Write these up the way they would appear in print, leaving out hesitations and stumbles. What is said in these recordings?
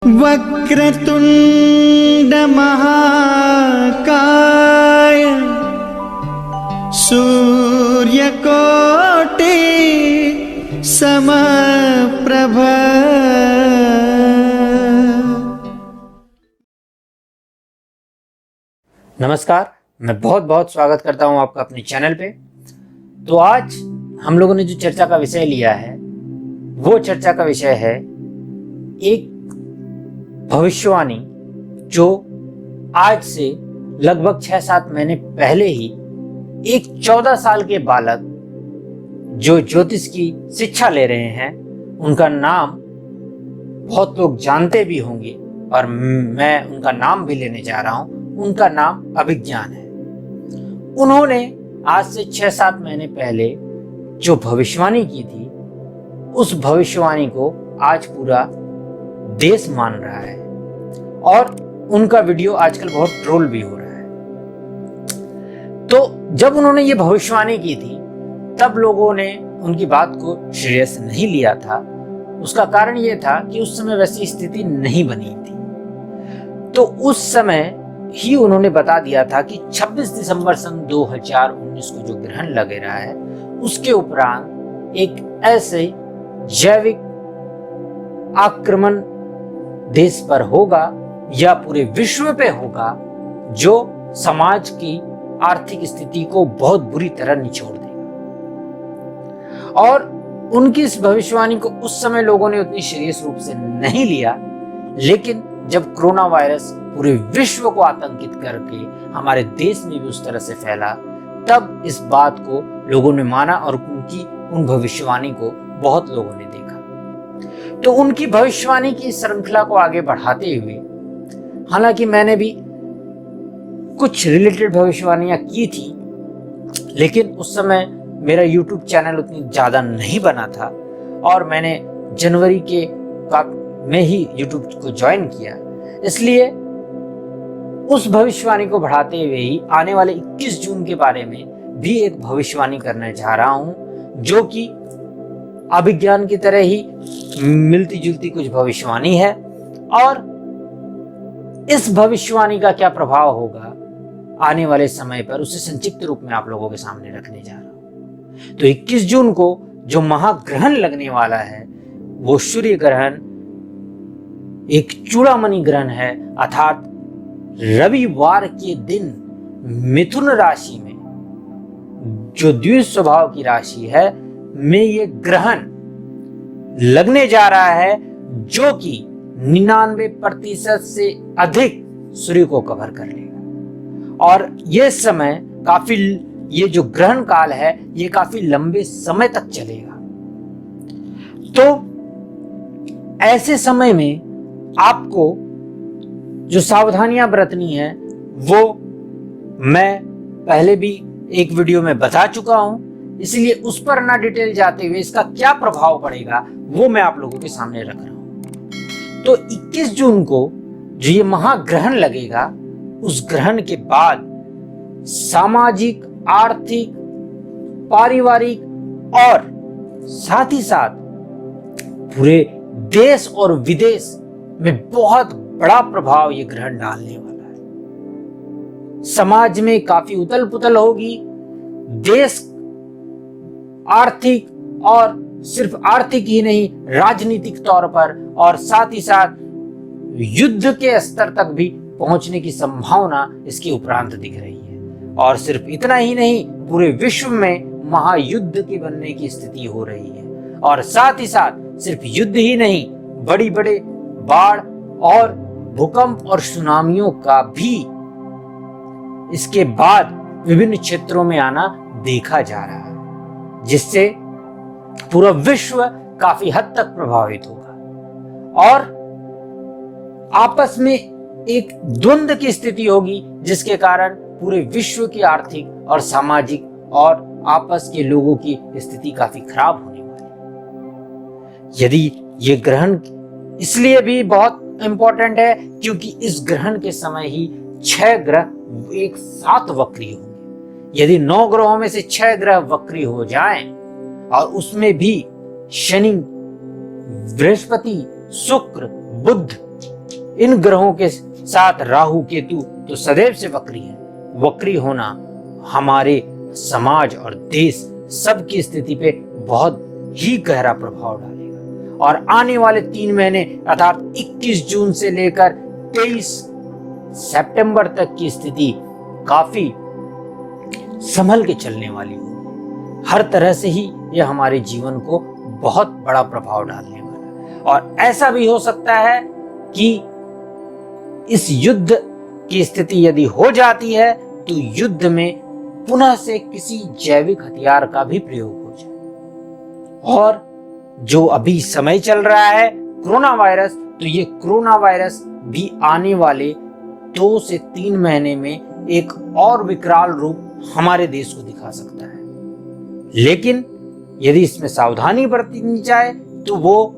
वक्रतुंड महाकाय सूर्यकोटि समप्रभ। नमस्कार, मैं बहुत बहुत स्वागत करता हूं आपका अपने चैनल पे। तो आज हम लोगों ने जो चर्चा का विषय लिया है वो चर्चा का विषय है एक भविष्यवाणी जो आज से लगभग 6-7 महीने पहले ही एक 14 साल के बालक जो ज्योतिष की शिक्षा ले रहे हैं, उनका नाम बहुत लोग जानते भी होंगे और मैं उनका नाम भी लेने जा रहा हूं। उनका नाम अभिज्ञान है। उन्होंने आज से 6-7 महीने पहले जो भविष्यवाणी की थी, उस भविष्यवाणी को आज पूरा देश मान रहा है और उनका वीडियो आजकल बहुत ट्रोल भी हो रहा है। तो जब उन्होंने ये भविष्यवाणी की थी तब लोगों ने उनकी बात को सीरियस नहीं लिया था। उसका कारण ये था कि उस समय वैसी स्थिति नहीं बनी थी। तो उस समय ही उन्होंने बता दिया था कि 26 दिसंबर सन 2019 को जो ग्रहण लगे रहा है, उसके उपरांत एक ऐसे जैविक आक्रमण देश पर होगा या पूरे विश्व पे होगा जो समाज की आर्थिक स्थिति को बहुत बुरी तरह निचोड़ देगा। और उनकी इस भविष्यवाणी को उस समय लोगों ने उतनी सीरियस रूप से नहीं लिया, लेकिन जब कोरोना वायरस पूरे विश्व को आतंकित करके हमारे देश में भी उस तरह से फैला, तब इस बात को लोगों ने माना और उनकी उन भविष्यवाणी को बहुत लोगों ने देखा। तो उनकी भविष्यवाणी की श्रृंखला को आगे बढ़ाते हुए, हालांकि मैंने भी कुछ रिलेटेड भविष्यवाणियां की थी, लेकिन उस समय मेरा YouTube चैनल उतनी ज्यादा नहीं बना था और मैंने जनवरी में ही YouTube को ज्वाइन किया। इसलिए उस भविष्यवाणी को बढ़ाते हुए ही आने वाले 21 जून के बारे में भी एक भविष्यवाणी करने जा रहा हूं, जो कि अभिज्ञान की तरह ही मिलती जुलती कुछ भविष्यवाणी है। और इस भविष्यवाणी का क्या प्रभाव होगा आने वाले समय पर, उसे संक्षिप्त रूप में आप लोगों के सामने रखने जा रहा हूं। तो 21 जून को जो महाग्रहण लगने वाला है, वो सूर्य ग्रहण एक चूड़ामणि ग्रहण है, अर्थात रविवार के दिन मिथुन राशि में, जो द्विज स्वभाव की राशि है, में ये ग्रहण लगने जा रहा है, जो कि 99% से अधिक सूर्य को कवर कर लेगा। और ये समय काफी, ये जो ग्रहण काल है, ये काफी लंबे समय तक चलेगा। तो ऐसे समय में आपको जो सावधानियां बरतनी है वो मैं पहले भी एक वीडियो में बता चुका हूं, इसलिए उस पर ना डिटेल जाते हुए इसका क्या प्रभाव पड़ेगा वो मैं आप लोगों के सामने रख रहा हूं। तो 21 जून को जो ये महाग्रहण लगेगा, उस ग्रहण के बाद सामाजिक, आर्थिक, पारिवारिक और साथ ही साथ पूरे देश और विदेश में बहुत बड़ा प्रभाव ये ग्रहण डालने वाला है। समाज में काफी उथल पुथल होगी। देश आर्थिक, और सिर्फ आर्थिक ही नहीं, राजनीतिक तौर पर और साथ ही साथ युद्ध के स्तर तक भी पहुंचने की संभावना इसके उपरांत दिख रही है। और सिर्फ इतना ही नहीं, पूरे विश्व में महायुद्ध के बनने की स्थिति हो रही है। और साथ ही साथ सिर्फ युद्ध ही नहीं, बड़ी बड़े बाढ़ और भूकंप और सुनामियों का भी इसके बाद विभिन्न क्षेत्रों में आना देखा जा रहा है, जिससे पूरा विश्व काफी हद तक प्रभावित होगा और आपस में एक द्वंद्व की स्थिति होगी, जिसके कारण पूरे विश्व की आर्थिक और सामाजिक और आपस के लोगों की स्थिति काफी खराब होने वाली है। यदि ये ग्रहण इसलिए भी बहुत इंपॉर्टेंट है क्योंकि इस ग्रहण के समय ही 6 ग्रह एक साथ वक्री होंगे। यदि 9 ग्रहों में से 6 ग्रह वक्री हो जाएं और उसमें भी शनि, बृहस्पति, शुक्र, बुध इन ग्रहों के साथ राहु केतु तो सदैव से वक्री है। वक्री होना हमारे समाज और देश सबकी स्थिति पे बहुत ही गहरा प्रभाव डालेगा और आने वाले 3 महीने अर्थात 21 जून से लेकर 23 सितंबर तक की स्थिति काफी संभल के चलने वाली होगी। हर तरह से ही यह हमारे जीवन को बहुत बड़ा प्रभाव डालने वाला है और ऐसा भी हो सकता है कि इस युद्ध की स्थिति यदि हो जाती है तो युद्ध में पुनः से किसी जैविक हथियार का भी प्रयोग हो जाए। और जो अभी समय चल रहा है कोरोना वायरस, तो ये कोरोना वायरस भी आने वाले 2 से 3 महीने में एक और विकराल रूप हमारे देश को दिखा सकता है। लेकिन यदि इसमें सावधानी बरतनी जाए तो वो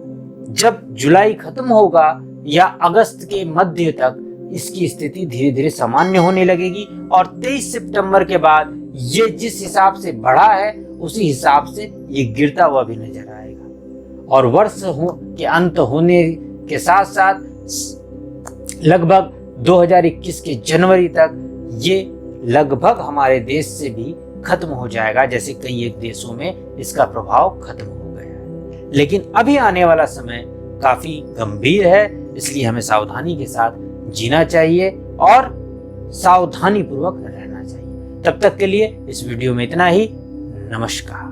जब जुलाई खत्म होगा या अगस्त के मध्य तक इसकी स्थिति धीरे धीरे सामान्य होने लगेगी और 23 सितंबर के बाद ये जिस हिसाब से बढ़ा है उसी हिसाब से ये गिरता हुआ भी नजर आएगा और वर्ष के अंत होने के साथ साथ लगभग 2021 के जनवरी तक ये लगभग हमारे देश से भी खत्म हो जाएगा। जैसे कई एक देशों में इसका प्रभाव खत्म हो गया है, लेकिन अभी आने वाला समय काफी गंभीर है, इसलिए हमें सावधानी के साथ जीना चाहिए और सावधानी पूर्वक रहना चाहिए। तब तक के लिए इस वीडियो में इतना ही। नमस्कार।